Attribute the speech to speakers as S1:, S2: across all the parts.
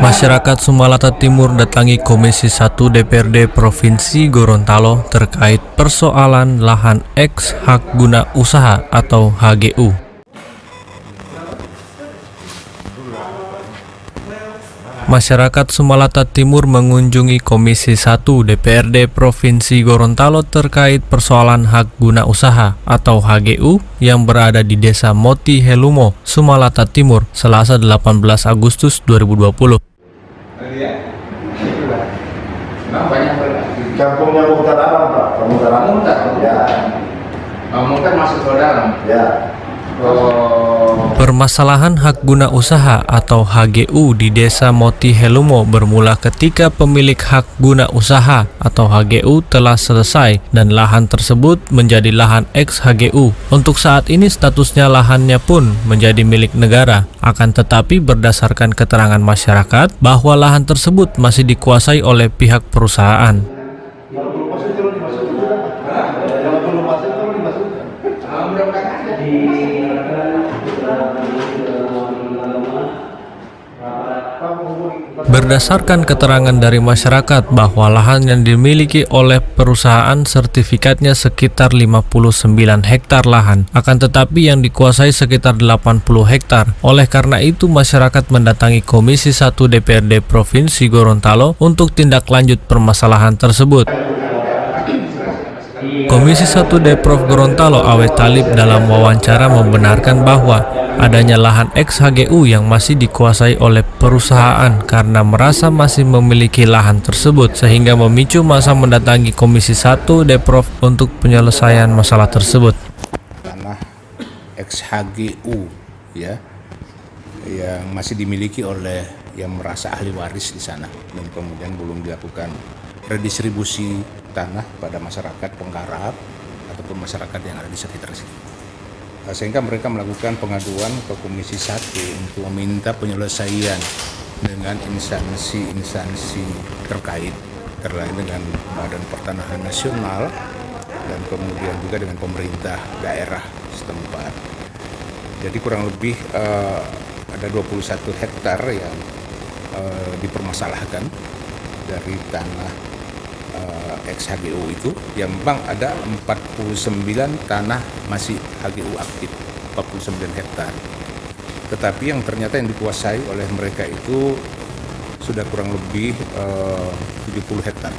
S1: Masyarakat Sumalata Timur datangi Komisi 1 DPRD Provinsi Gorontalo terkait persoalan lahan eks hak guna usaha atau HGU. Masyarakat Sumalata Timur mengunjungi Komisi 1 DPRD Provinsi Gorontalo terkait persoalan hak guna usaha atau HGU yang berada di Desa Moti Helumo, Sumalata Timur, Selasa 18 Agustus 2020.
S2: Kampungnya Mukhtar Alam, Pak. Mukhtar Alam, ya.
S3: Mukhtar masuk ke dalam.
S2: Ya.
S1: Permasalahan hak guna usaha atau HGU di Desa Moti Helumo bermula ketika pemilik hak guna usaha atau HGU telah selesai dan lahan tersebut menjadi lahan eks HGU. Untuk saat ini statusnya lahannya pun menjadi milik negara. Akan tetapi berdasarkan keterangan masyarakat bahwa lahan tersebut masih dikuasai oleh pihak perusahaan. Berdasarkan keterangan dari masyarakat bahwa lahan yang dimiliki oleh perusahaan sertifikatnya sekitar 59 hektar lahan, akan tetapi yang dikuasai sekitar 80 hektar. Oleh karena itu masyarakat mendatangi Komisi 1 DPRD Provinsi Gorontalo untuk tindak lanjut permasalahan tersebut. Komisi 1 Deprov Gorontalo Awe Talib dalam wawancara membenarkan bahwa adanya lahan eks HGU yang masih dikuasai oleh perusahaan karena merasa masih memiliki lahan tersebut sehingga memicu massa mendatangi Komisi 1 Deprov untuk penyelesaian masalah tersebut.
S4: Tanah eks HGU ya yang masih dimiliki oleh yang merasa ahli waris di sana dan kemudian belum dilakukan redistribusi tanah pada masyarakat penggarap ataupun masyarakat yang ada di sekitar situ. Sehingga mereka melakukan pengaduan ke Komisi 1 untuk meminta penyelesaian dengan instansi-instansi terkait dengan Badan Pertanahan Nasional dan kemudian juga dengan pemerintah daerah setempat. Jadi kurang lebih ada 21 hektar yang dipermasalahkan dari tanah eks HGU itu, yang memang ada 49 tanah masih HGU aktif, 49 hektar. Tetapi yang ternyata yang dikuasai oleh mereka itu sudah kurang lebih 70 hektar.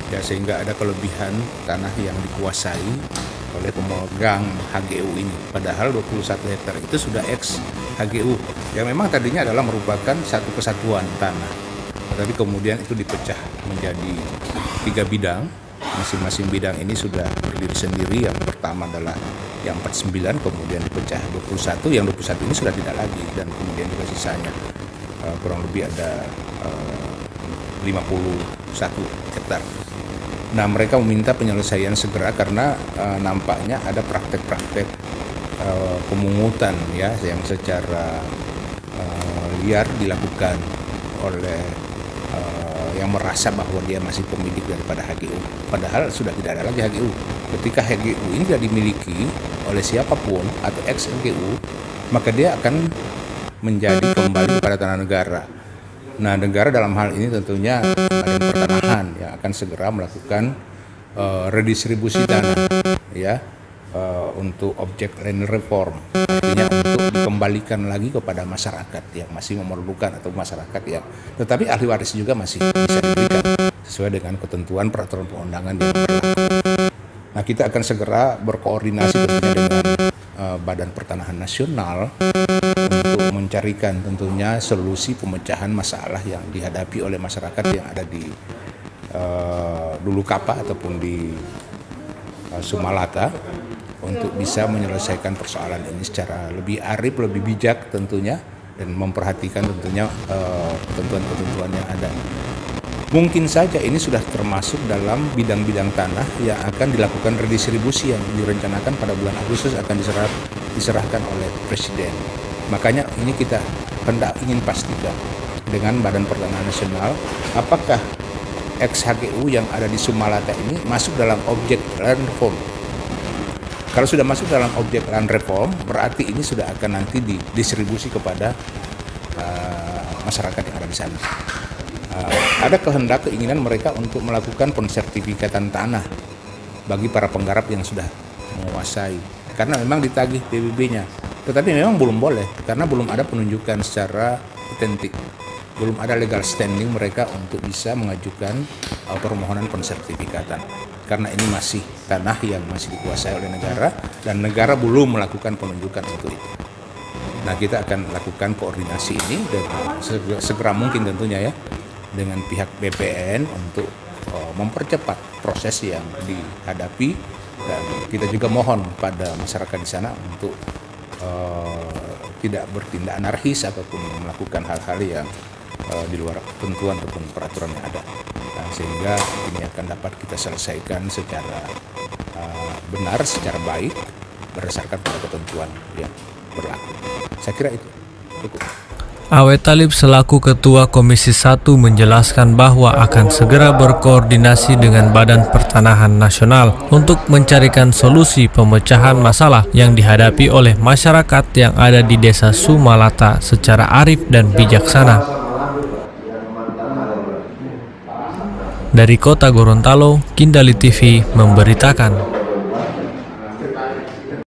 S4: Ya, sehingga ada kelebihan tanah yang dikuasai oleh pemegang HGU ini. Padahal 21 hektar itu sudah eks HGU yang memang tadinya adalah merupakan satu kesatuan tanah. Tapi kemudian itu dipecah menjadi 3 bidang. Masing-masing bidang ini sudah berdiri sendiri. Yang pertama adalah yang 49, kemudian dipecah 21. Yang 21 ini sudah tidak lagi, dan kemudian juga sisanya kurang lebih ada 51 hektar. Nah, mereka meminta penyelesaian segera karena nampaknya ada praktek-praktek pemungutan ya yang secara liar dilakukan oleh yang merasa bahwa dia masih pemilik daripada HGU, padahal sudah tidak ada lagi HGU. Ketika HGU ini tidak dimiliki oleh siapapun atau ex HGU, maka dia akan menjadi kembali kepada tanah negara. Nah, negara dalam hal ini tentunya Badan Pertanahan yang akan segera melakukan redistribusi tanah ya untuk objek land reform, artinya untuk dikembalikan lagi kepada masyarakat yang masih memerlukan atau masyarakat yang tetapi ahli waris juga masih bisa diberikan sesuai dengan ketentuan peraturan perundangan yang berlaku. Nah, kita akan segera berkoordinasi tentunya dengan Badan Pertanahan Nasional untuk mencarikan tentunya solusi pemecahan masalah yang dihadapi oleh masyarakat yang ada di Dulu Kapa ataupun di Sumalata, untuk bisa menyelesaikan persoalan ini secara lebih arif, lebih bijak tentunya, dan memperhatikan tentunya ketentuan-ketentuan yang ada. Mungkin saja ini sudah termasuk dalam bidang-bidang tanah yang akan dilakukan redistribusi yang direncanakan pada bulan Agustus akan diserahkan oleh Presiden. Makanya ini kita hendak ingin pastikan dengan Badan Pertanahan Nasional apakah eks HGU yang ada di Sumalata ini masuk dalam objek land reform Kalau sudah masuk dalam objek land reform, berarti ini sudah akan nanti didistribusi kepada masyarakat yang ada di sana. Ada kehendak keinginan mereka untuk melakukan pensertifikatan tanah bagi para penggarap yang sudah menguasai, karena memang ditagih PBB-nya. Tetapi memang belum boleh karena belum ada penunjukan secara otentik, belum ada legal standing mereka untuk bisa mengajukan permohonan pensertifikatan, karena ini masih tanah yang masih dikuasai oleh negara dan negara belum melakukan penunjukan untuk itu. Nah, kita akan lakukan koordinasi ini dan segera mungkin tentunya ya dengan pihak BPN untuk mempercepat proses yang dihadapi, dan kita juga mohon pada masyarakat di sana untuk tidak bertindak anarkis ataupun melakukan hal-hal yang di luar ketentuan ataupun peraturan yang ada, sehingga ini akan dapat kita selesaikan secara benar, secara baik berdasarkan pada ketentuan yang berlaku. Saya kira itu cukup.
S1: Awe Talib selaku Ketua Komisi 1 menjelaskan bahwa akan segera berkoordinasi dengan Badan Pertanahan Nasional untuk mencarikan solusi pemecahan masalah yang dihadapi oleh masyarakat yang ada di Desa Sumalata secara arif dan bijaksana. Dari Kota Gorontalo, Kindali TV memberitakan.